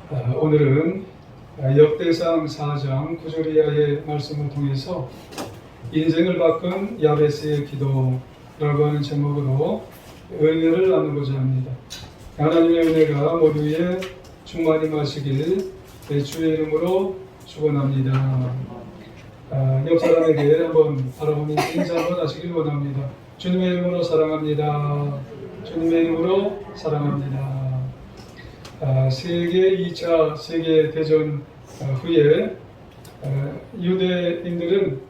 오늘은 역대상 4장 9절 이하의 말씀을 통해서 인생을 바꾼 야베스의 기도라고 하는 제목으로 은혜를 나누고자 합니다. 하나님의 은혜가 모두에 충만히 마시길 주의 이름으로 축원합니다. 옆 사람에게 한번 바라보면서 인사 한번 하시길 원합니다. 주님의 이름으로 사랑합니다. 주님의 이름으로 사랑합니다. 세계 2차 세계대전 후에 유대인들은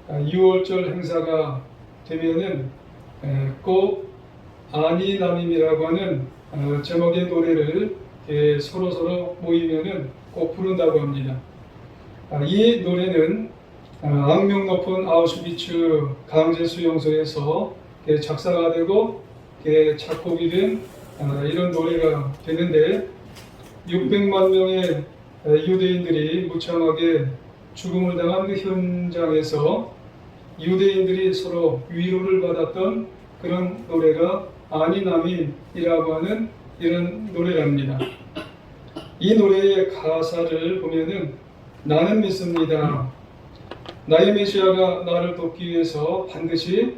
6월절 행사가 되면은 꼭 아니나밈이라고 하는 제목의 노래를 서로 모이면은 꼭 부른다고 합니다. 이 노래는 악명 높은 아우슈비츠 강제 수용소에서 작사가 되고 작곡이 된 이런 노래가 되는데 600만 명의 유대인들이 무참하게 죽음을 당한 그 현장에서 유대인들이 서로 위로를 받았던 그런 노래가 아니나밈이라고 하는 이런 노래랍니다. 이 노래의 가사를 보면은 나는 믿습니다. 나의 메시아가 나를 돕기 위해서 반드시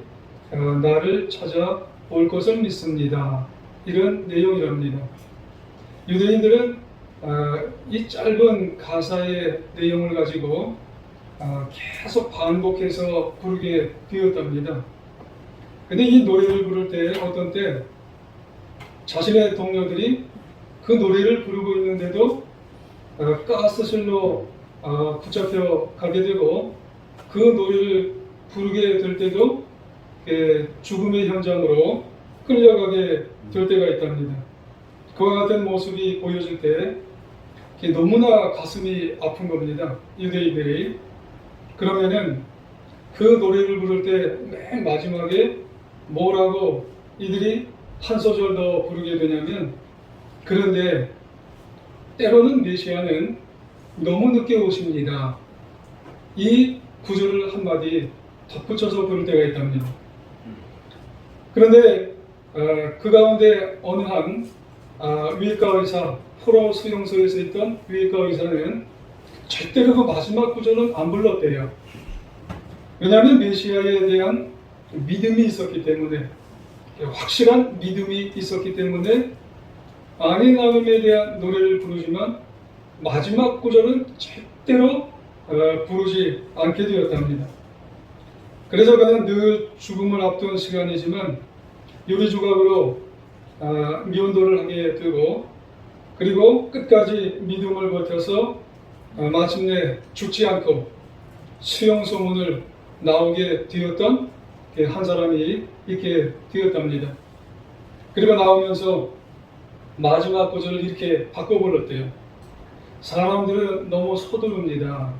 나를 찾아올 것을 믿습니다. 이런 내용이랍니다. 유대인들은 이 짧은 가사의 내용을 가지고 계속 반복해서 부르게 되었답니다. 근데 이 노래를 부를 때 어떤 때 자신의 동료들이 그 노래를 부르고 있는데도 가스실로 붙잡혀 가게 되고 그 노래를 부르게 될 때도 죽음의 현장으로 끌려가게 될 때가 있답니다. 그와 같은 모습이 보여질 때 너무나 가슴이 아픈 겁니다. 유대인들이. 그러면은 그 노래를 부를 때 맨 마지막에 뭐라고 이들이 한 소절 더 부르게 되냐면, 그런데 때로는 메시아는 너무 늦게 오십니다. 이 구절을 한마디 덧붙여서 부를 때가 있답니다. 그런데 그 가운데 어느 한 위과 의사, 포로 수용소에서 있던 위과 의사는 절대로 그 마지막 구절은 안 불렀대요. 왜냐하면 메시아에 대한 믿음이 있었기 때문에, 확실한 믿음이 있었기 때문에 아니나눔에 대한 노래를 부르지만 마지막 구절은 절대로 부르지 않게 되었답니다. 그래서 그는 늘 죽음을 앞둔 시간이지만 요리 조각으로 미온도를 하게 되고, 그리고 끝까지 믿음을 버텨서 마침내 죽지 않고 수용소 문을 나오게 되었던 한 사람이 있게 되었답니다. 그리고 나오면서 마지막 구절을 이렇게 바꿔 불렀대요. 사람들은 너무 서두릅니다.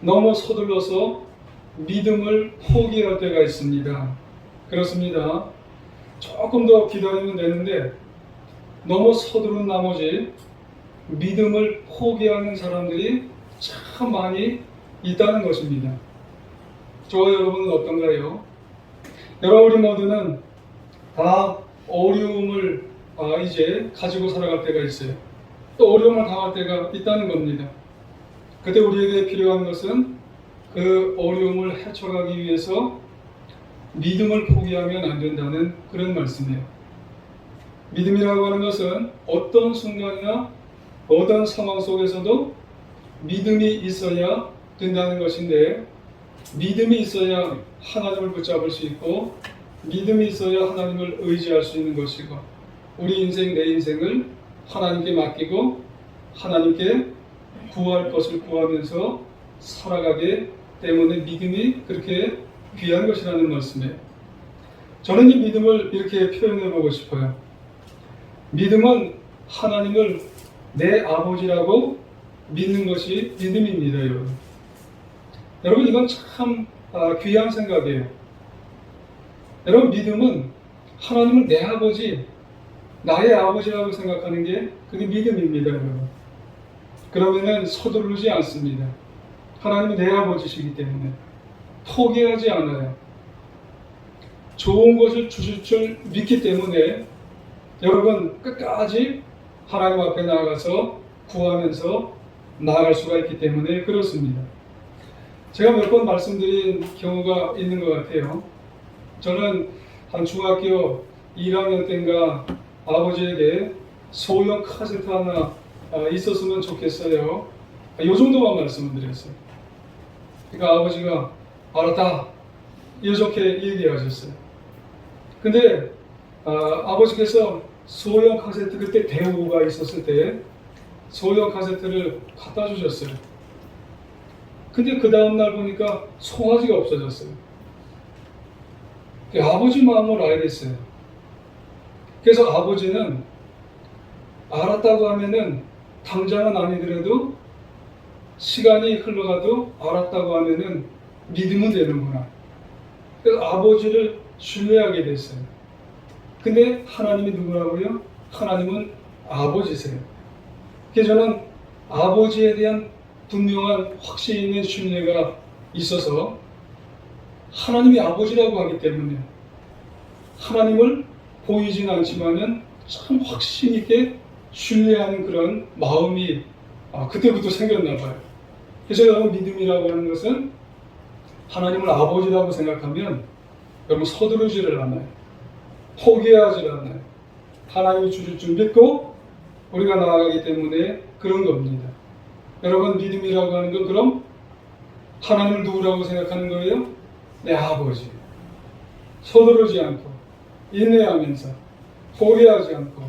너무 서둘러서 믿음을 포기할 때가 있습니다. 그렇습니다. 조금 더 기다리면 되는데 너무 서두른 나머지 믿음을 포기하는 사람들이 참 많이 있다는 것입니다. 저와 여러분은 어떤가요? 여러분, 우리 모두는 다 어려움을 이제 가지고 살아갈 때가 있어요. 또 어려움을 당할 때가 있다는 겁니다. 그때 우리에게 필요한 것은 그 어려움을 헤쳐가기 위해서 믿음을 포기하면 안 된다는 그런 말씀이에요. 믿음이라고 하는 것은 어떤 순간이나 어떤 상황 속에서도 믿음이 있어야 된다는 것인데, 믿음이 있어야 하나님을 붙잡을 수 있고, 믿음이 있어야 하나님을 의지할 수 있는 것이고, 우리 인생, 내 인생을 하나님께 맡기고 하나님께 구할 것을 구하면서 살아가기 때문에 믿음이 그렇게 귀한 것이라는 말씀이에요. 저는 이 믿음을 이렇게 표현해 보고 싶어요. 믿음은 하나님을 내 아버지라고 믿는 것이 믿음입니다, 여러분. 여러분, 이건 참 귀한 생각이에요. 여러분, 믿음은 하나님을 내 아버지, 나의 아버지라고 생각하는 게 그게 믿음입니다, 여러분. 그러면은 서두르지 않습니다. 하나님이 내 아버지시기 때문에 포기하지 않아요. 좋은 것을 주실 줄 믿기 때문에 여러분 끝까지 하나님 앞에 나아가서 구하면서 나아갈 수가 있기 때문에 그렇습니다. 제가 몇 번 말씀드린 경우가 있는 것 같아요. 저는 한 중학교 1학년 때인가 아버지에게 소형 카세트 하나 있었으면 좋겠어요. 이 정도만 말씀을 드렸어요. 그러니까 아버지가 알았다 이렇게 얘기하셨어요. 근데 아버지께서 소형 카세트, 그때 대우가 있었을 때 소형 카세트를 갖다 주셨어요. 근데 그 다음날 보니까 송아지가 없어졌어요. 아버지 마음을 알겠어요. 그래서 아버지는 알았다고 하면은 당장은 아니더라도 시간이 흘러가도 알았다고 하면은 믿으면 되는구나. 그래서 아버지를 신뢰하게 됐어요. 근데 하나님이 누구라고요? 하나님은 아버지세요. 그래서 저는 아버지에 대한 분명한 확신 있는 신뢰가 있어서 하나님이 아버지라고 하기 때문에 하나님을 보이진 않지만은 참 확신 있게 신뢰하는 그런 마음이 그때부터 생겼나 봐요. 그래서 여러분, 믿음이라고 하는 것은 하나님을 아버지라고 생각하면 여러분 서두르지를 않아요. 포기하지 않아요. 하나님이 주실 줄 믿고 우리가 나아가기 때문에 그런 겁니다. 여러분, 믿음이라고 하는 건 그럼 하나님을 누구라고 생각하는 거예요? 내 아버지. 서두르지 않고 인내하면서 포기하지 않고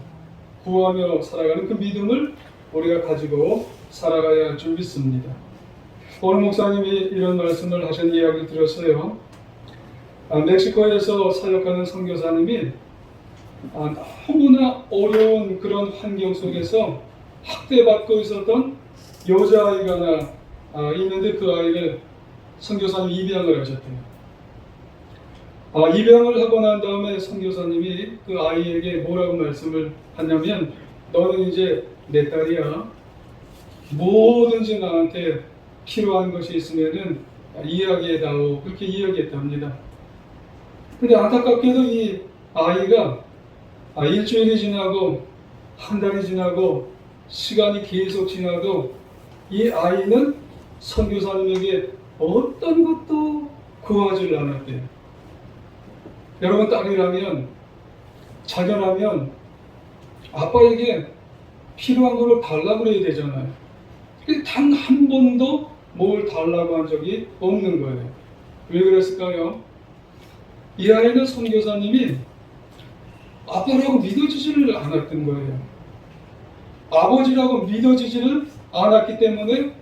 구하며 살아가는 그 믿음을 우리가 가지고 살아가야 할 줄 믿습니다. 오늘 목사님이 이런 말씀을 하신 이야기를 들었어요. 멕시코에서 사역하는 선교사님이 너무나 어려운 그런 환경 속에서 학대받고 있었던 여자아이가 있는데 그 아이를 선교사님이 입양을 하셨대요. 입양을 하고 난 다음에 선교사님이 그 아이에게 뭐라고 말씀을 하냐면, 너는 이제 내 딸이야. 뭐든지 나한테 필요한 것이 있으면은 이야기해다오. 그렇게 이야기했답니다. 근데 안타깝게도 이 아이가 일주일이 지나고 한 달이 지나고 시간이 계속 지나도 이 아이는 선교사님에게 어떤 것도 구하지를 않았대요. 여러분, 딸이라면 자녀라면 아빠에게 필요한 걸 달라고 그래야 되잖아요. 단 한 번도 뭘 달라고 한 적이 없는 거예요. 왜 그랬을까요? 이 아이는 선교사님이 아빠라고 믿어지지를 않았던 거예요. 아버지라고 믿어지지를 않았기 때문에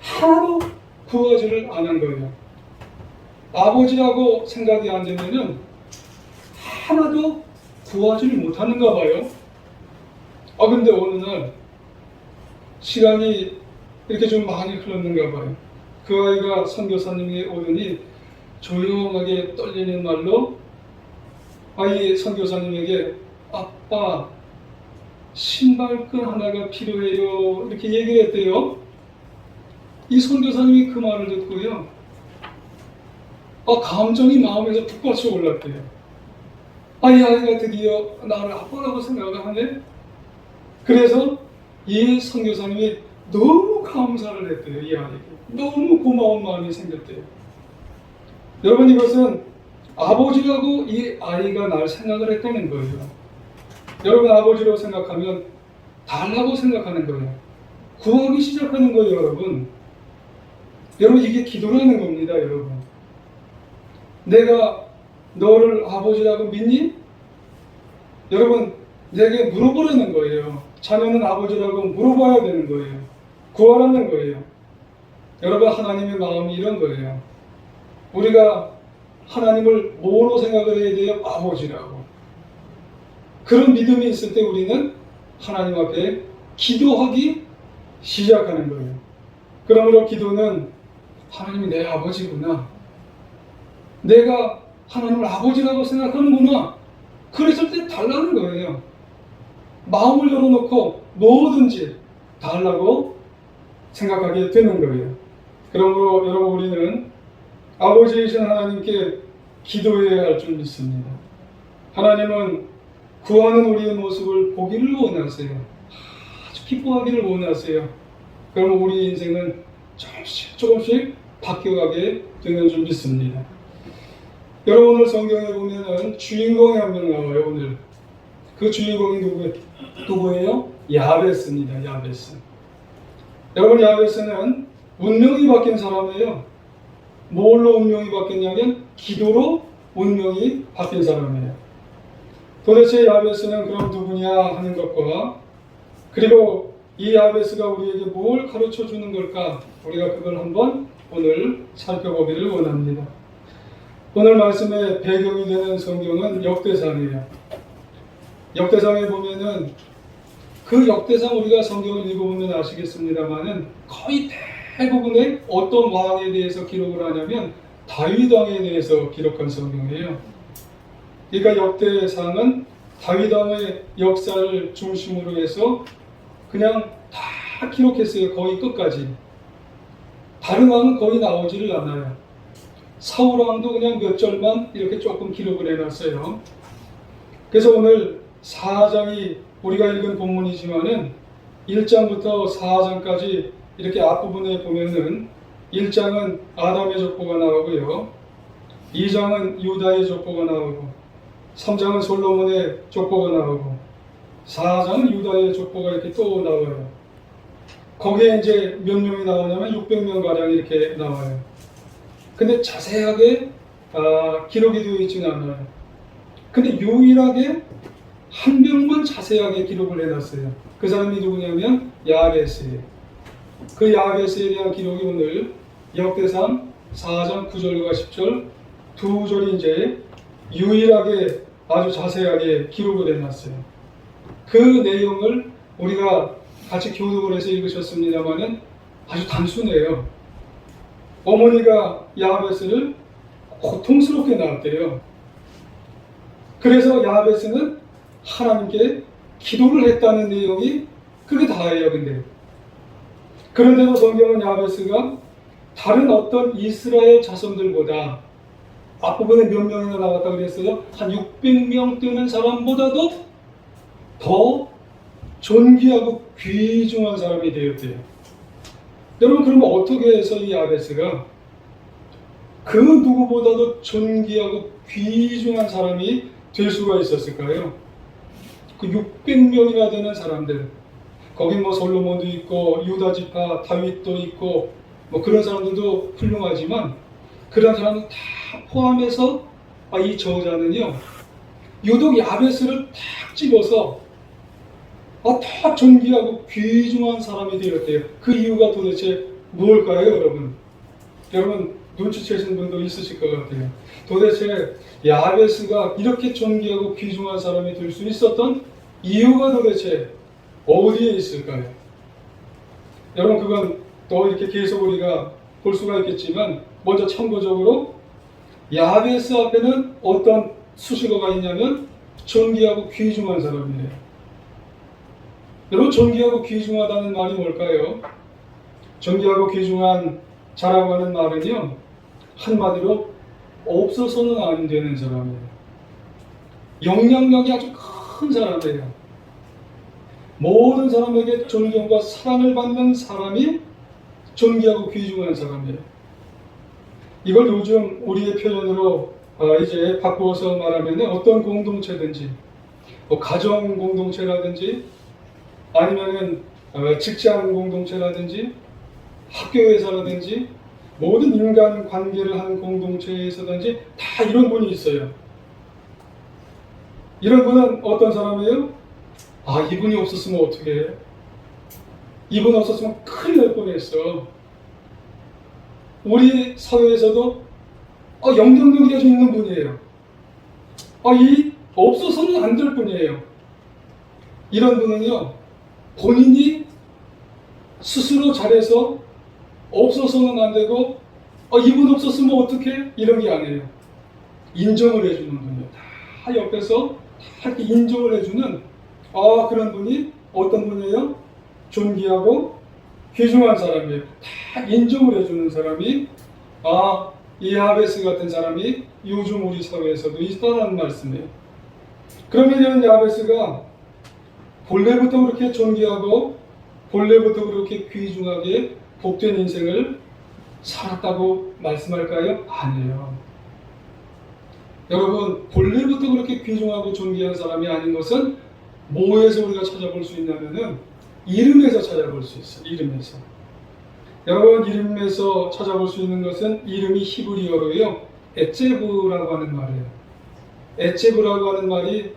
하나도 구하지를 않은 거예요. 아버지라고 생각이 안 되면은 하나도 구하지를 못하는가 봐요. 근데 어느 날 시간이 이렇게 좀 많이 흘렀는가 봐요. 그 아이가 선교사님에게 오더니 조용하게 떨리는 말로 아이 선교사님에게 아빠 신발끈 하나가 필요해요. 이렇게 얘기를 했대요. 이 선교사님이 그 말을 듣고요. 감정이 마음에서 북받쳐 올랐대요. 이 아이가 드디어 나를 아빠라고 생각을 하네. 그래서 이 선교사님이 너무 감사를 했대요. 이 아이에게. 너무 고마운 마음이 생겼대요. 여러분, 이것은 아버지라고 이 아이가 날 생각을 했다는 거예요. 여러분, 아버지라고 생각하면 달라고 생각하는 거예요. 구하기 시작하는 거예요, 여러분. 여러분, 이게 기도라는 겁니다, 여러분. 내가 너를 아버지라고 믿니? 여러분, 내게 물어보라는 거예요. 자녀는 아버지라고 물어봐야 되는 거예요. 구하라는 거예요. 여러분, 하나님의 마음이 이런 거예요. 우리가 하나님을 뭐로 생각을 해야 돼요? 아버지라고. 그런 믿음이 있을 때 우리는 하나님 앞에 기도하기 시작하는 거예요. 그러므로 기도는 하나님이 내 아버지구나. 내가 하나님을 아버지라고 생각하는구나. 그랬을 때 달라는 거예요. 마음을 열어놓고 뭐든지 달라고 생각하게 되는 거예요. 그러므로 여러분, 우리는 아버지이신 하나님께 기도해야 할 줄 믿습니다. 하나님은 구하는 우리의 모습을 보기를 원하세요. 아주 기뻐하기를 원하세요. 그러면 우리 인생은 조금씩 조금씩 바뀌어가게 되는 줄 믿습니다. 여러분, 오늘 성경에 보면은 주인공이 한 명 나와요. 오늘 그 주인공이 누구예요? 야베스입니다. 야베스. 여러분, 야베스는 운명이 바뀐 사람이에요. 뭘로 운명이 바뀌었냐면 기도로 운명이 바뀐 사람이에요. 도대체 야베스는 그럼 누구냐 하는 것과, 그리고 이 야베스가 우리에게 뭘 가르쳐 주는 걸까, 우리가 그걸 한번 오늘 살펴보기를 원합니다. 오늘 말씀의 배경이 되는 성경은 역대상이에요. 역대상에 보면은 그 역대상, 우리가 성경을 읽어보면 아시겠습니다만은 거의 대부분의 어떤 왕에 대해서 기록을 하냐면 다윗 왕에 대해서 기록한 성경이에요. 그러니까 역대상은 다윗 왕의 역사를 중심으로 해서 그냥 다 기록했어요. 거의 끝까지. 다른 왕은 거의 나오지를 않아요. 사울 왕도 그냥 몇 절만 이렇게 조금 기록을 해놨어요. 그래서 오늘 4장이 우리가 읽은 본문이지만은 1장부터 4장까지 이렇게 앞부분에 보면은 1장은 아담의 족보가 나오고요, 2장은 유다의 족보가 나오고, 3장은 솔로몬의 족보가 나오고, 4장은 유다의 족보가 이렇게 또 나와요. 거기에 이제 몇 명이 나오냐면 600명 가량 이렇게 나와요. 근데 자세하게 기록이 되어 있지는 않아요. 근데 유일하게 한 명만 자세하게 기록을 해놨어요. 그 사람이 누구냐면 야베스예요. 그 야베스에 대한 기록이 오늘 역대상 4장 9절과 10절 두 절이 이제 유일하게 아주 자세하게 기록을 해놨어요. 그 내용을 우리가 같이 교독을 해서 읽으셨습니다만은 아주 단순해요. 어머니가 야베스를 고통스럽게 낳았대요. 그래서 야베스는 하나님께 기도를 했다는 내용이 그게 다예요. 근데 그런데도 성경은 야베스가 다른 어떤 이스라엘 자손들보다, 앞부분에 몇 명이나 나왔다 그랬어요? 한 600명 되는 사람보다도 더 존귀하고 귀중한 사람이 되었대요. 여러분, 그러면 어떻게 해서 이 야베스가 그 누구보다도 존귀하고 귀중한 사람이 될 수가 있었을까요? 그 600명이나 되는 사람들, 거기 뭐 솔로몬도 있고 유다 지파 다윗도 있고 뭐 그런 사람들도 훌륭하지만, 그런 사람들 다 포함해서 이 저자는요, 유독 야베스를 탁 집어서 더 존귀하고 귀중한 사람이 되었대요. 그 이유가 도대체 무엇일까요, 여러분? 여러분 눈치채신 분도 있으실 것 같아요. 도대체 야베스가 이렇게 존귀하고 귀중한 사람이 될 수 있었던 이유가 도대체 어디에 있을까요? 여러분, 그건 또 이렇게 계속 우리가 볼 수가 있겠지만, 먼저 참고적으로 야베스 앞에는 어떤 수식어가 있냐면 존귀하고 귀중한 사람이에요. 여러분, 존귀하고 귀중하다는 말이 뭘까요? 존귀하고 귀중한 자라고 하는 말은요, 한마디로 없어서는 안 되는 사람이에요. 영향력이 아주 큰 사람이에요. 모든 사람에게 존경과 사랑을 받는 사람이 존귀하고 귀중한 사람이에요. 이걸 요즘 우리의 표현으로 이제 바꾸어서 말하면 어떤 공동체든지, 뭐 가정 공동체라든지, 아니면은 직장 공동체라든지, 학교에서라든지, 모든 인간 관계를 하는 공동체에서든지 다 이런 분이 있어요. 이런 분은 어떤 사람이에요? 이분이 없었으면 어떻게 해? 이분 없었으면 큰일 날 뻔했어. 우리 사회에서도 영향력이 아주 있는 분이에요. 이 없어서는 안 될 분이에요. 이런 분은요, 본인이 스스로 잘해서 없어서는 안 되고 이분 없었으면 어떡해? 이런 게 아니에요. 인정을 해주는 분이에요. 다 옆에서 다 이렇게 인정을 해주는 그런 분이 어떤 분이에요? 존귀하고 귀중한 사람이에요. 다 인정을 해주는 사람이 이 야베스 같은 사람이 요즘 우리 사회에서도 있다는 말씀이에요. 그러면 이런 야베스가 본래부터 그렇게 존귀하고 본래부터 그렇게 귀중하게 복된 인생을 살았다고 말씀할까요? 아니에요. 여러분, 본래부터 그렇게 귀중하고 존귀한 사람이 아닌 것은 뭐에서 우리가 찾아볼 수 있냐면은 이름에서 찾아볼 수 있어요. 이름에서. 여러분, 이름에서 찾아볼 수 있는 것은 이름이 히브리어로요. 에체브라고 하는 말이에요. 에체브라고 하는 말이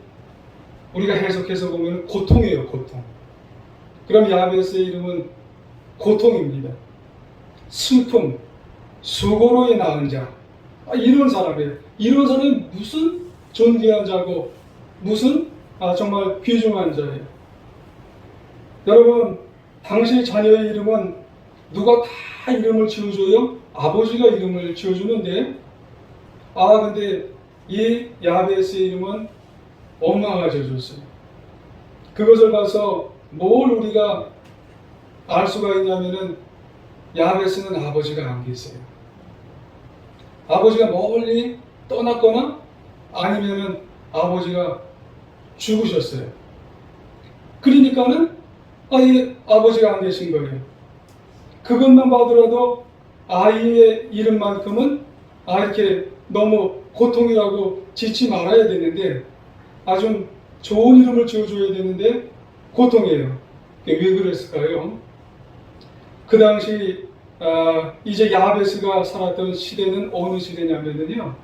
우리가 해석해서 보면 고통이에요. 고통. 그럼 야베스의 이름은 고통입니다. 슬픔, 수고로의 나은 자. 이런 사람이에요. 이런 사람이 무슨 존귀한 자고 무슨 정말 귀중한 자예요. 여러분, 당시 자녀의 이름은 누가 다 이름을 지어줘요? 아버지가 이름을 지어주는데 근데 이 야베스의 이름은 엄마가 지어줬어요. 그것을 봐서 뭘 우리가 알 수가 있냐면은 야베스는 아버지가 안 계세요. 아버지가 멀리 떠났거나 아니면은 아버지가 죽으셨어요. 그러니까는 이 아버지가 안 계신 거예요. 그것만 봐더라도 아이의 이름만큼은 이렇게 너무 고통이라고 짓지 말아야 되는데 아주 좋은 이름을 지어줘야 되는데 고통이에요. 왜 그랬을까요? 그 당시 이제 야베스가 살았던 시대는 어느 시대냐면요,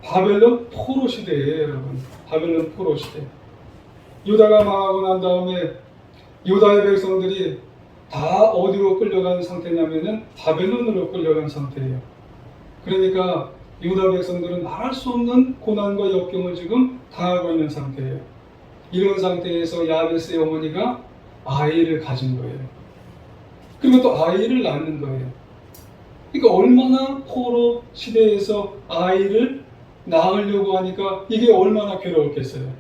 바벨론 포로 시대예요. 여러분, 바벨론 포로 시대. 유다가 망하고 난 다음에 유다의 백성들이 다 어디로 끌려간 상태냐면은 바벨론으로 끌려간 상태예요. 그러니까 유다 백성들은 말할 수 없는 고난과 역경을 지금 당하고 있는 상태예요. 이런 상태에서 야베스의 어머니가 아이를 가진 거예요. 그리고 또 아이를 낳는 거예요. 그러니까 얼마나 포로 시대에서 아이를 낳으려고 하니까 이게 얼마나 괴로웠겠어요.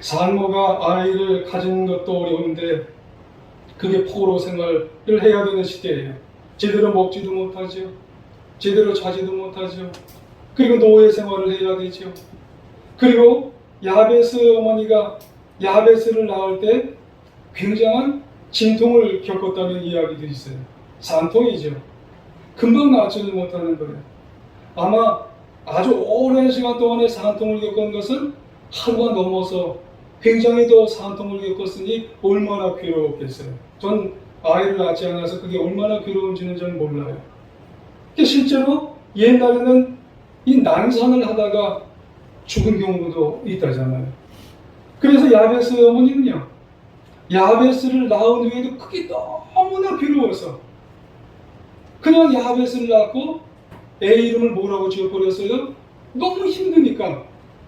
산모가 아이를 가진 것도 어려운데 그게 포로 생활을 해야 되는 시대예요. 제대로 먹지도 못하죠. 제대로 자지도 못하죠. 그리고 노예 생활을 해야 되죠. 그리고 야베스 어머니가 야베스를 낳을 때 굉장한 진통을 겪었다는 이야기도 있어요. 산통이죠. 금방 낫지는 못하는 거예요. 아마 아주 오랜 시간 동안에 산통을 겪은 것은 하루가 넘어서 굉장히 더 산통을 겪었으니 얼마나 괴로웠겠어요. 전 아이를 낳지 않아서 그게 얼마나 괴로운지는 전 몰라요. 실제로 옛날에는 이 난산을 하다가 죽은 경우도 있다잖아요. 그래서 야베스 어머니는요, 야베스를 낳은 후에도 그게 너무나 괴로워서 그냥 야베스를 낳고 애 이름을 뭐라고 지어버렸어요? 너무 힘드니까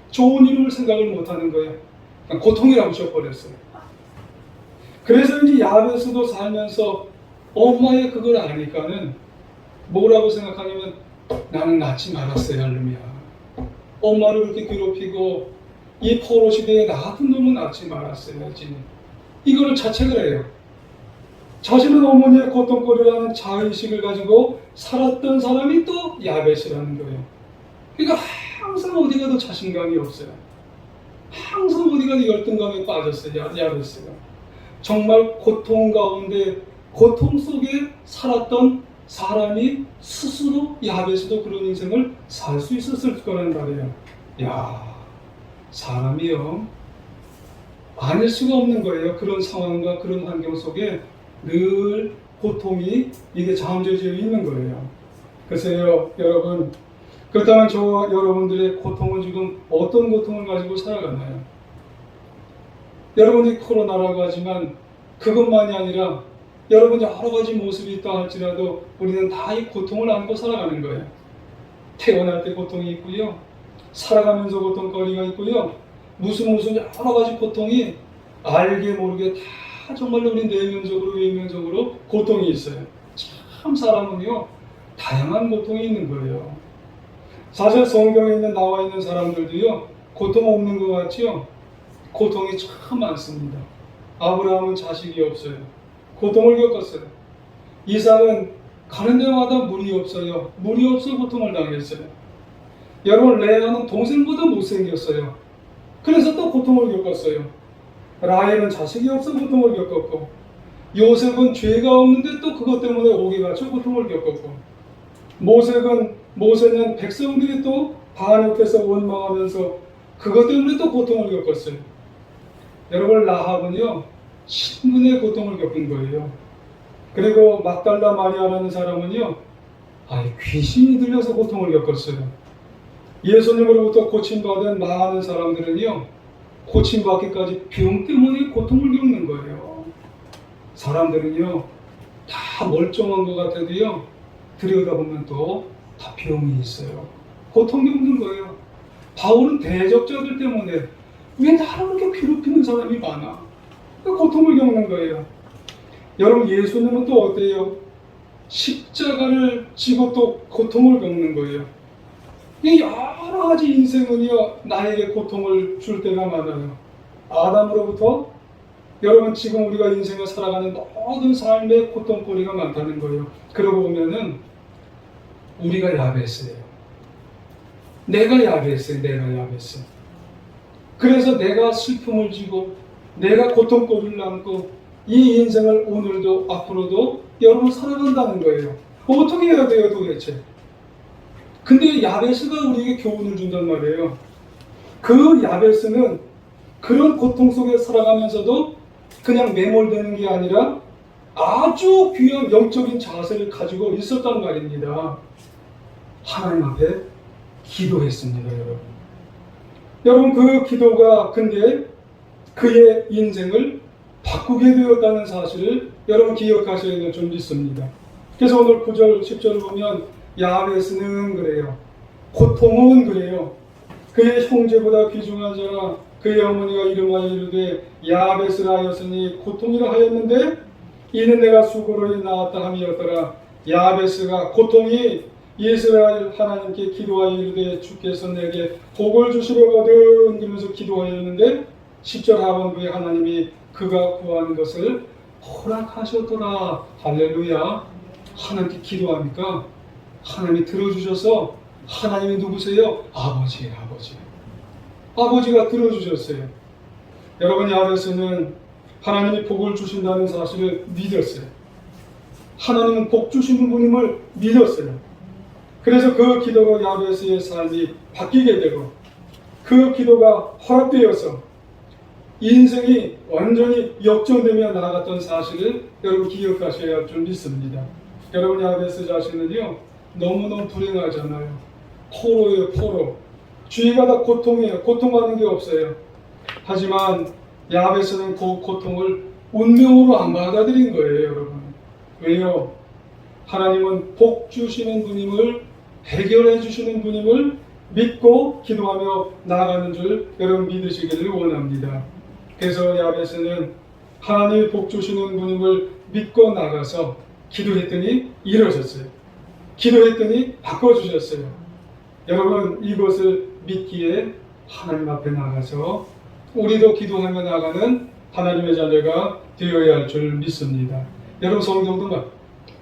좋은 이름을 생각을 못하는 거예요. 그냥 고통이라고 지어버렸어요. 그래서 이제 야베스도 살면서 엄마의 그걸 아니까는 뭐라고 생각하냐면 나는 낳지 말았어야 할놈이야. 엄마를 그렇게 괴롭히고 이 포로 시대에 나 같은 놈은 낳지 말았어야지. 이거를 자책을 해요. 자신은 어머니의 고통거리라는 자의식을 가지고 살았던 사람이 또 야베스라는 거예요. 그러니까 항상 어디 가도 자신감이 없어요. 항상 어디 가도 열등감에 빠졌어요. 야베스가. 정말 고통 가운데 고통 속에 살았던 사람이 스스로 야베스도 그런 인생을 살 수 있었을 거란 말이에요. 사람이요, 아닐 수가 없는 거예요. 그런 상황과 그런 환경 속에 늘 고통이 이게 잠재져 있는 거예요. 글쎄요, 여러분, 그렇다면 여러분들의 고통은 지금 어떤 고통을 가지고 살아가나요? 여러분이 코로나라고 하지만 그것만이 아니라 여러분 여러 가지 모습이 있다 할지라도 우리는 다 이 고통을 안고 살아가는 거예요. 태어날 때 고통이 있고요, 살아가면서 고통거리가 있고요, 무슨 여러 가지 고통이 알게 모르게 다 정말로 우리 내면적으로 외면적으로 고통이 있어요. 참 사람은요, 다양한 고통이 있는 거예요. 사실 성경에 나와 있는 사람들도요, 고통 없는 것 같죠? 고통이 참 많습니다. 아브라함은 자식이 없어요. 고통을 겪었어요. 이삭은 가는 데마다 물이 없어요. 물이 없어 고통을 당했어요. 여러분, 레아는 동생보다 못생겼어요. 그래서 또 고통을 겪었어요. 라헬은 자식이 없어 고통을 겪었고, 요셉은 죄가 없는데 또 그것 때문에 옥에 갇혀 고통을 겪었고, 모세는 백성들이 또 반역해서 원망하면서 그것 때문에 또 고통을 겪었어요. 여러분, 라합은요 신분의 고통을 겪은 거예요. 그리고 막달라 마리아라는 사람은요 귀신이 들려서 고통을 겪었어요. 예수님으로부터 고침받은 많은 사람들은요 고침받기까지 병 때문에 고통을 겪는 거예요. 사람들은요 다 멀쩡한 것 같아도요 들여다보면 또 다 병이 있어요. 고통 겪는 거예요. 바울은 대적자들 때문에 왜 나를 그렇게 괴롭히는 사람이 많아? 고통을 겪는 거예요. 여러분, 예수님은 또 어때요? 십자가를 지고 또 고통을 겪는 거예요. 이 여러 가지 인생은요 나에게 고통을 줄 때가 많아요. 아담으로부터 여러분 지금 우리가 인생을 살아가는 모든 삶의 고통거리가 많다는 거예요. 그러고 보면은 우리가 야베스예요. 내가 야베스예요. 그래서 내가 슬픔을 지고 내가 고통거리를 안고 이 인생을 오늘도 앞으로도 여러분 살아간다는 거예요. 어떻게 해야 돼요 도대체? 근데 야베스가 우리에게 교훈을 준단 말이에요. 그 야베스는 그런 고통 속에 살아가면서도 그냥 매몰되는 게 아니라 아주 귀한 영적인 자세를 가지고 있었단 말입니다. 하나님 앞에 기도했습니다, 여러분. 여러분, 그 기도가 근데 그의 인생을 바꾸게 되었다는 사실을 여러분 기억하셔야 될 줄 믿습니다. 그래서 오늘 9절, 10절을 보면 야베스는 그래요. 고통은 그래요. 그의 형제보다 귀중한 자라 그의 어머니가 이름하여 이르되 야베스라 하였으니 고통이라 하였는데 이는 내가 수고로 낳았다 함이었더라. 야베스가 고통이 이스라엘 하나님께 기도하여 이르되 주께서 내게 복을 주시려거든 그러면서 기도하였는데 10절 하반부에 하나님이 그가 구하는 것을 허락하셨더라. 할렐루야. 하나님께 기도하니까 하나님이 들어주셔서 하나님이 누구세요? 아버지예요. 아버지가 들어주셨어요. 여러분, 야베스는 하나님이 복을 주신다는 사실을 믿었어요. 하나님은 복 주시는 분임을 믿었어요. 그래서 그 기도가 야베스의 삶이 바뀌게 되고 그 기도가 허락되어서 인생이 완전히 역전되며 나아갔던 사실을 여러분 기억하셔야 할 줄 믿습니다. 여러분, 야베스 자신은요 너무너무 불행하잖아요. 포로예요, 포로. 주위가 다 고통이에요. 고통하는 게 없어요. 하지만 야베스는 그 고통을 운명으로 안 받아들인 거예요, 여러분. 왜요? 하나님은 복 주시는 분임을, 해결해 주시는 분임을 믿고 기도하며 나아가는 줄 여러분 믿으시기를 원합니다. 그래서 야베스는 하나님이 복 주시는 분임을 믿고 나가서 기도했더니 이루어졌어요. 기도했더니 바꿔주셨어요. 여러분, 이것을 믿기에 하나님 앞에 나가서 우리도 기도하며 나가는 하나님의 자녀가 되어야 할 줄 믿습니다. 여러분, 성경도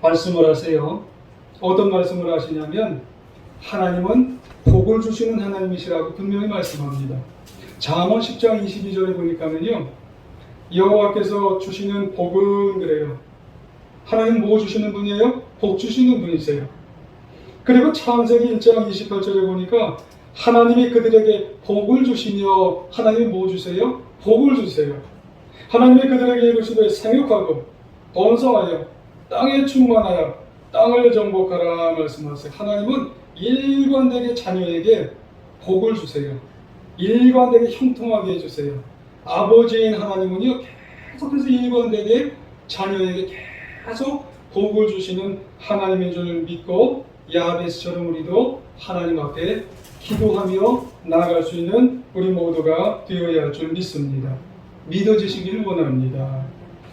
말씀을 하세요. 어떤 말씀을 하시냐면 하나님은 복을 주시는 하나님이시라고 분명히 말씀합니다. 잠언 10장 22절에 보니까는요 여호와께서 주시는 복은 그래요. 하나님 뭐 주시는 분이에요? 복 주시는 분이세요. 그리고 창세기 1장 28절에 보니까 하나님이 그들에게 복을 주시며 하나님이 뭐 주세요? 복을 주세요. 하나님이 그들에게 이르시되 생육하고 번성하여 땅에 충만하여 땅을 정복하라 말씀하세요. 하나님은 일관되게 자녀에게 복을 주세요. 일관되게 형통하게 해주세요. 아버지인 하나님은요 계속해서 일관되게 자녀에게 계속 복을 주시는 하나님인 줄 믿고 야베스처럼 우리도 하나님 앞에 기도하며 나아갈 수 있는 우리 모두가 되어야 할 줄 믿습니다. 믿어지시기를 원합니다.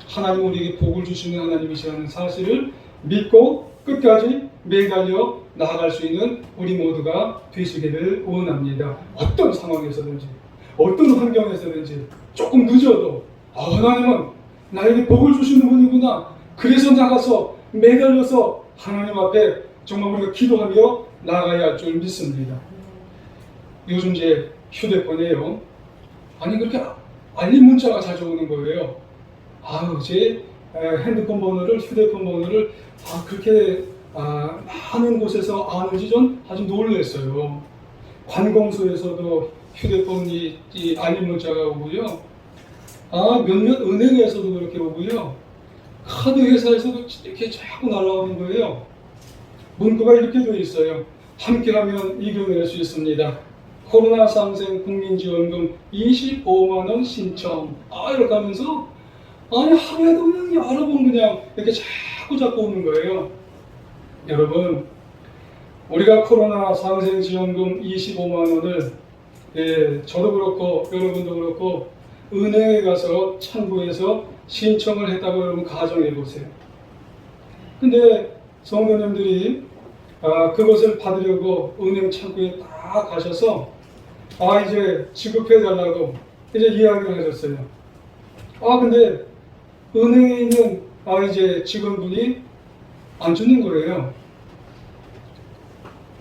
하나님 우리에게 복을 주시는 하나님이시라는 사실을 믿고 끝까지 매달려 나아갈 수 있는 우리 모두가 되시기를 원합니다. 어떤 상황에서든지 어떤 환경에서든지 조금 늦어도 하나님은 나에게 복을 주시는 분이구나. 그래서 나가서 매달려서 하나님 앞에 정말 우리가 기도하며 나아가야 할 줄 믿습니다. 요즘 제 휴대폰에요. 아니 그렇게 알림 문자가 자주 오는 거예요. 제 핸드폰 번호를, 휴대폰 번호를 그렇게 많은 곳에서 아는지 전 아주 놀랐어요. 관공서에서도 휴대폰이 이 알림 문자가 오고요. 몇몇 은행에서도 그렇게 오고요. 카드 회사에서도 이렇게 자꾸 날아오는 거예요. 문구가 이렇게 되어 있어요. 함께하면 이겨낼 수 있습니다. 코로나 상생 국민지원금 25만 원 신청. 이렇게 하면서 하루에도 그냥 여러 번 그냥 이렇게 자꾸 오는 거예요. 여러분, 우리가 코로나 상생 지원금 25만 원을 저도 그렇고 여러분도 그렇고 은행에 가서 창구에서 신청을 했다고 여러분 가정해 보세요. 근데 성도님들이 그것을 받으려고 은행 창구에 다 가셔서 이제 지급해 달라고 이제 이야기를 하셨어요. 근데 은행에 있는 이제 직원분이 안 주는 거예요.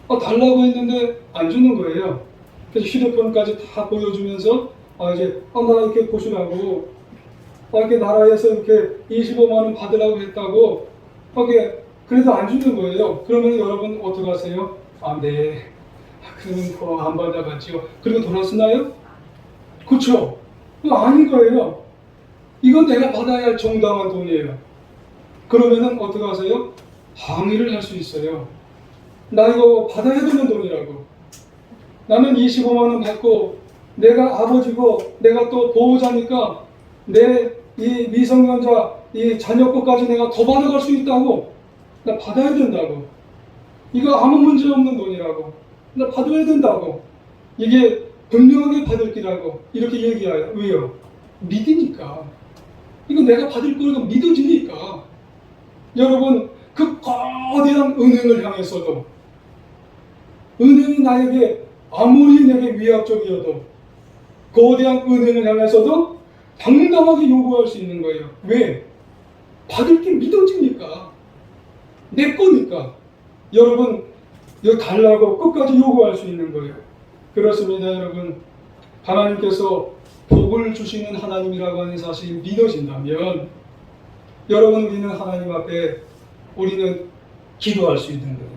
달라고 했는데 안 주는 거예요. 그래서 휴대폰까지 다 보여주면서 이제 나 이렇게 보시라고 이렇게 나라에서 이렇게 25만 원 받으라고 했다고 그래도 안 주는 거예요. 그러면 여러분 어떻게 하세요? 네. 그러면 안 받아가지요. 그리고 돌아서나요? 그렇죠? 아닌 거예요. 이건 내가 받아야 할 정당한 돈이에요. 그러면은 어떻게 하세요? 항의를 할 수 있어요. 나 이거 받아야 되는 돈이라고. 나는 25만 원 받고 내가 아버지고 내가 또 보호자니까 내 이 미성년자 이 자녀 것까지 내가 더 받아갈 수 있다고. 나 받아야 된다고. 이거 아무 문제 없는 돈이라고. 나 받아야 된다고. 이게 분명하게 받을 기라고 이렇게 얘기해요. 왜요? 믿으니까. 이거 내가 받을 거가 믿어지니까. 여러분, 그 거대한 은행을 향해서도 은행이 나에게 아무리 내게 위압적이어도 거대한 은행을 향해서도 당당하게 요구할 수 있는 거예요. 왜? 받을 게 믿어지니까. 내 거니까. 여러분, 이거 달라고 끝까지 요구할 수 있는 거예요. 그렇습니다, 여러분. 하나님께서 복을 주시는 하나님이라고 하는 사실이 믿어진다면 여러분 믿는 하나님 앞에 우리는 기도할 수 있는 거예요.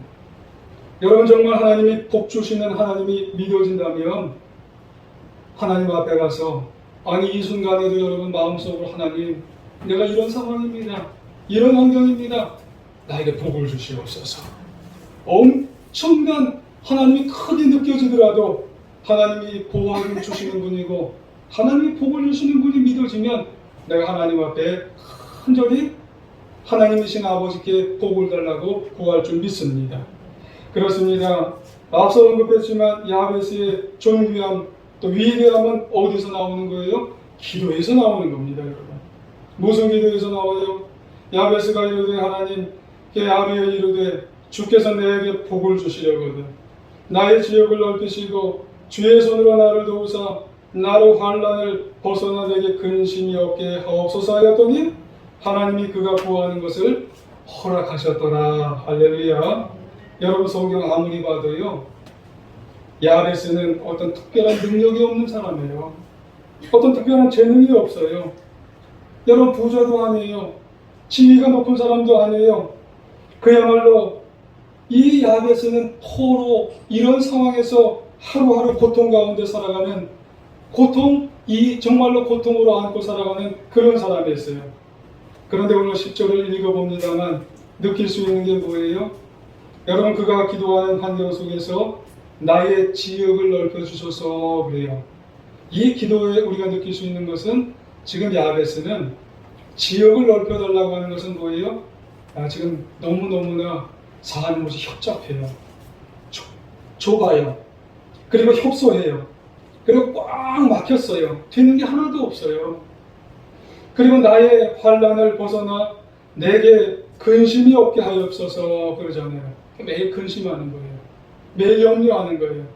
여러분 정말 하나님이 복 주시는 하나님이 믿어진다면 하나님 앞에 가서 이 순간에도 여러분 마음속으로 하나님, 내가 이런 상황입니다. 이런 환경입니다. 나에게 복을 주시옵소서. 엄청난 하나님이 크게 느껴지더라도 하나님이 보호를 주시는 분이고 하나님이 복을 주시는 분이 믿어지면 내가 하나님 앞에 간절히 하나님이신 아버지께 복을 달라고 구할 줄 믿습니다. 그렇습니다. 앞서 언급했지만 야베스의 존귀함 또 위대함은 어디서 나오는 거예요? 기도에서 나오는 겁니다, 여러분. 무슨 기도에서 나와요? 야베스가 이르되 하나님께 아뢰어 이르되 주께서 내게 복을 주시려거든 나의 지역을 넓히시고 주의 손으로 나를 도우사 나로 환난을 벗어나 내게 근심이 없게 하옵소서 하였더니 하나님이 그가 구하는 것을 허락하셨더라. 할렐루야. 여러분 성경 아무리 봐도요, 야베스는 어떤 특별한 능력이 없는 사람이에요. 어떤 특별한 재능이 없어요. 여러분 부자도 아니에요. 지위가 높은 사람도 아니에요. 그야말로 이 야베스는 포로 이런 상황에서 하루하루 고통 가운데 살아가는 정말로 고통으로 안고 살아가는 그런 사람이었어요. 그런데 오늘 10절을 읽어봅니다만 느낄 수 있는 게 뭐예요? 여러분 그가 기도하는 환경 속에서 나의 지역을 넓혀주셔서 그래요. 이 기도에 우리가 느낄 수 있는 것은 지금 야베스는 지역을 넓혀달라고 하는 것은 뭐예요? 지금 너무너무나 사는 곳이 협잡해요. 좁아요. 그리고 협소해요. 그리고 꽉 막혔어요. 되는 게 하나도 없어요. 그리고 나의 환난을 벗어나 내게 근심이 없게 하옵소서 그러잖아요. 매일 근심하는 거예요. 매일 염려하는 거예요.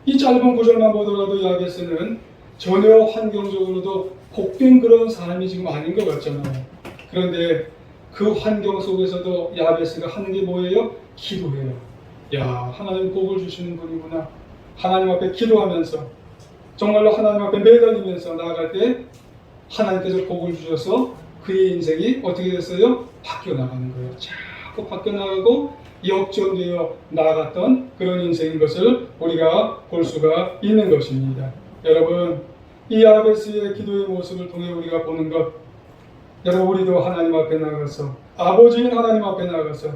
이 짧은 구절만 보더라도 야베스는 전혀 환경적으로도 복된 그런 삶이 지금 아닌 것 같잖아요. 그런데 그 환경 속에서도 야베스가 하는 게 뭐예요? 기도해요. 하나님 복을 주시는 분이구나. 하나님 앞에 기도하면서 정말로 하나님 앞에 매달리면서 나아갈 때 하나님께서 복을 주셔서 그의 인생이 어떻게 됐어요? 바뀌어 나가는 거예요. 자꾸 바뀌어 나가고 역전되어 나아갔던 그런 인생인 것을 우리가 볼 수가 있는 것입니다. 여러분, 이 야베스의 기도의 모습을 통해 우리가 보는 것, 여러분 우리도 하나님 앞에 나가서 아버지인 하나님 앞에 나가서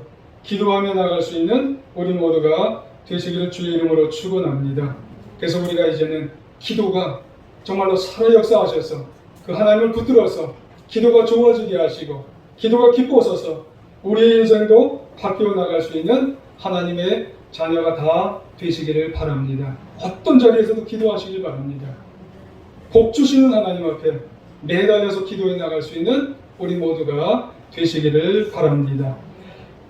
기도하며 나갈 수 있는 우리 모두가 되시기를 주의 이름으로 축원합니다. 그래서 우리가 이제는 기도가 정말로 살아 역사하셔서 그 하나님을 붙들어서 기도가 좋아지게 하시고 기도가 기뻐서서 우리의 인생도 바뀌어 나갈 수 있는 하나님의 자녀가 다 되시기를 바랍니다. 어떤 자리에서도 기도하시길 바랍니다. 복 주시는 하나님 앞에 매달려서 기도해 나갈 수 있는 우리 모두가 되시기를 바랍니다.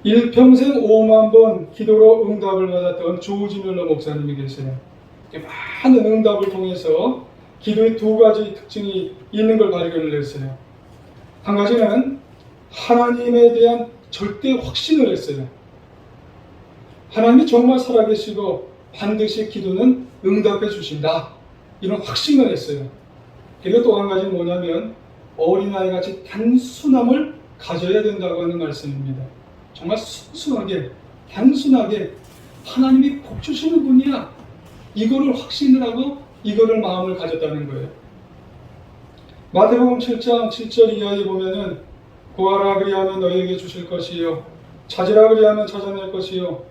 일평생 5만 번 기도로 응답을 받았던 조지 뮬러 목사님이 계세요. 많은 응답을 통해서 기도의 두 가지 특징이 있는 걸 발견을 했어요. 한 가지는 하나님에 대한 절대 확신을 했어요. 하나님이 정말 살아계시고 반드시 기도는 응답해 주신다. 이런 확신을 했어요. 그리고 또 한 가지는 뭐냐면 어린아이같이 단순함을 가져야 된다고 하는 말씀입니다. 정말 순수하게 단순하게 하나님이 복 주시는 분이야. 이거를 확신을 하고 이거를 마음을 가졌다는 거예요. 마태복음 7장 7절 이하에 보면은 구하라 그리하면 너희에게 주실 것이요 찾으라 그리하면 찾아낼 것이요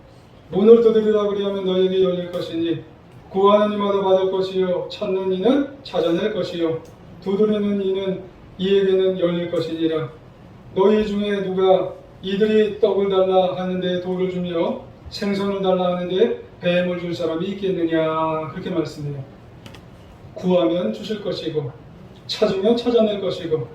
문을 두드리라 그리하면 너희에게 열릴 것이니 구하는 이마다 받을 것이요 찾는 이는 찾아낼 것이요 두드리는 이는 이에게는 열릴 것이니라. 너희 중에 누가 이들이 떡을 달라 하는데 돌을 주며 생선을 달라 하는데 뱀을 줄 사람이 있겠느냐. 그렇게 말씀해요. 구하면 주실 것이고 찾으면 찾아낼 것이고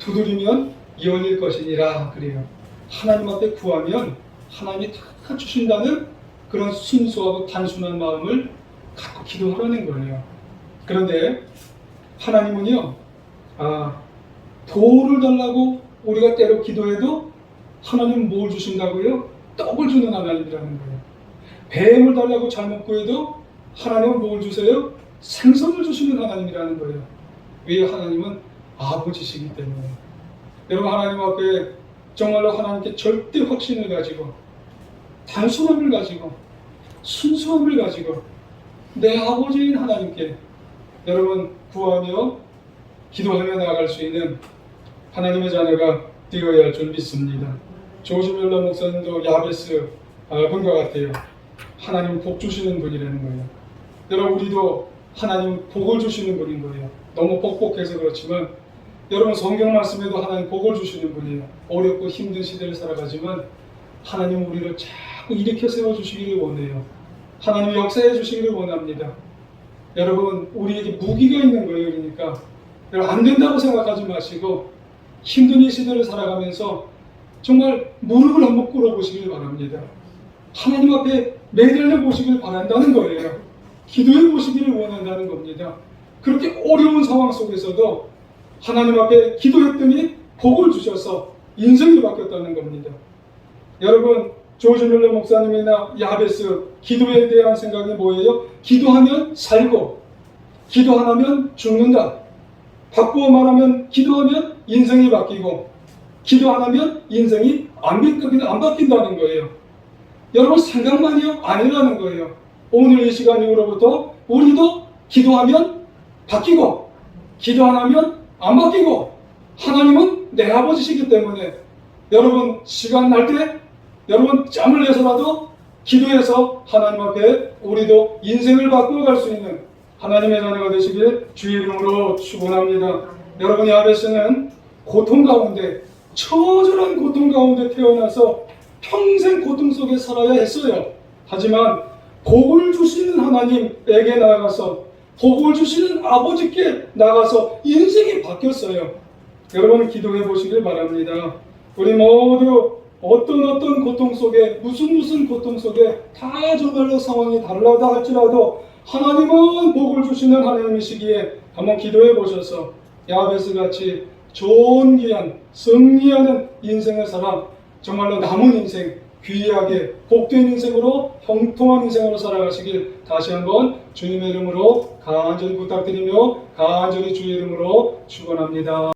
두드리면 열릴 것이니라. 그래요. 하나님 앞에 구하면 하나님이 다 주신다는 그런 순수하고 단순한 마음을 갖고 기도하라는 거예요. 그런데 하나님은요, 돌을 달라고 우리가 때로 기도해도 하나님은 뭘 주신다고요? 떡을 주는 하나님이라는 거예요. 뱀을 달라고 잘못 구해도 하나님은 뭘 주세요? 생선을 주시는 하나님이라는 거예요. 왜? 하나님은 아버지시기 때문에. 여러분, 하나님 앞에 정말로 하나님께 절대 확신을 가지고 단순함을 가지고 순수함을 가지고 내 아버지인 하나님께 여러분 구하며 기도하며 나아갈 수 있는 하나님의 자녀가 되어야 할 줄 믿습니다. 조지 뮬러 목사님도 야베스 분과 같아요. 하나님 복 주시는 분이라는 거예요. 여러분, 우리도 하나님 복을 주시는 분인 거예요. 너무 뻑뻑해서 그렇지만 여러분, 성경 말씀에도 하나님 복을 주시는 분이에요. 어렵고 힘든 시대를 살아가지만 하나님 우리를 자꾸 일으켜 세워주시기를 원해요. 하나님 역사해 주시기를 원합니다. 여러분, 우리에게 무기가 있는 거예요. 그러니까 여러분, 안 된다고 생각하지 마시고 힘든 이 시대를 살아가면서 정말 무릎을 한번 꿇어보시길 바랍니다. 하나님 앞에 매달려 보시길 바란다는 거예요. 기도해 보시기를 원한다는 겁니다. 그렇게 어려운 상황 속에서도 하나님 앞에 기도했더니 복을 주셔서 인생이 바뀌었다는 겁니다. 여러분, 조지 뮬러 목사님이나 야베스 기도에 대한 생각이 뭐예요? 기도하면 살고 기도 안 하면 죽는다. 바꾸어 말하면 기도하면 인생이 바뀌고 기도 안 하면 인생이 안 바뀐다는 거예요. 여러분, 생각만이요? 아니라는 거예요. 오늘 이 시간 이후로부터 우리도 기도하면 바뀌고 기도 안 하면 안 바뀌고 하나님은 내 아버지시기 때문에 여러분, 시간 날 때 여러분 짬을 내서라도 기도해서 하나님 앞에 우리도 인생을 바꾸어 갈 수 있는 하나님의 자녀가 되시길 주의 이름으로 축원합니다. 여러분, 야베스는 고통 가운데, 처절한 고통 가운데 태어나서 평생 고통 속에 살아야 했어요. 하지만 복을 주시는 하나님에게 나아가서 복을 주시는 아버지께 나가서 인생이 바뀌었어요. 여러분, 기도해 보시길 바랍니다. 우리 모두 어떤 고통 속에 무슨 고통 속에 다 정말로 상황이 달라다 할지라도 하나님은 복을 주시는 하나님이시기에 한번 기도해 보셔서 야베스 같이 좋은 귀한 승리하는 인생을 살아 정말로 남은 인생 귀하게 복된 인생으로 형통한 인생으로 살아가시길 다시 한번 주님의 이름으로 간절히 부탁드리며 간절히 주의 이름으로 축원합니다.